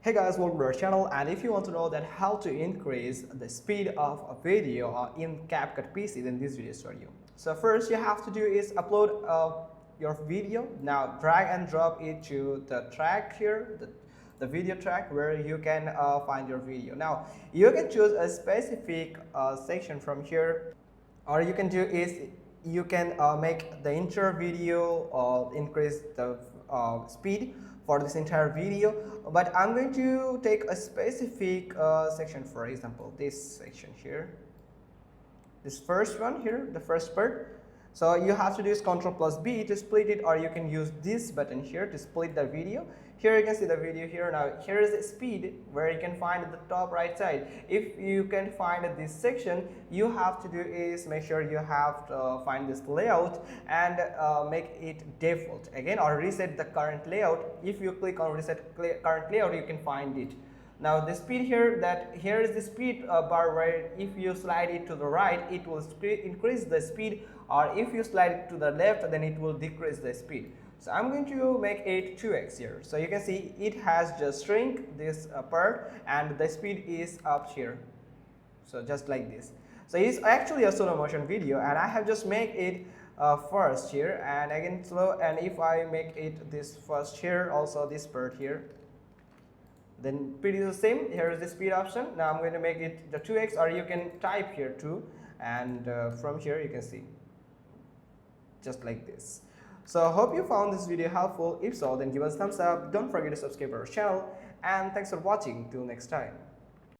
Hey guys, welcome to our channel, and if you want to know that how to increase the speed of a video in CapCut PC, then this video is for you. So first you have to do is upload your video. Now drag and drop it to the track here, the video track where you can find your video. Now you can choose a specific section from here, or you can do is you can make the entire video increase the speed for this entire video, but I'm going to take a specific section. For example, this section here, this first one here, the first part. So you have to do is Ctrl+B to split it, or you can use this button here to split the video. Here you can see the video here. Now here is the speed where you can find at the top right side. If you can find this section, you have to do is make sure you have to find this layout and make it default again, or reset the current layout. If you click on reset current layout, you can find it. Now the speed here, here is the speed bar where if you slide it to the right, it will increase the speed, or if you slide it to the left, then it will decrease the speed. So I'm going to make it 2x here. So you can see it has just shrink this part and the speed is up here. So just like this. So it's actually a slow motion video, and I have just made it first here, and again slow, and if I make it this first here, also this part here, then pretty the same. Here is the speed option. Now I'm going to make it the 2x, or you can type here too, and from here you can see just like this. So hope you found this video helpful. If so, then give us a thumbs up. Don't forget to subscribe to our channel, and thanks for watching. Till next time.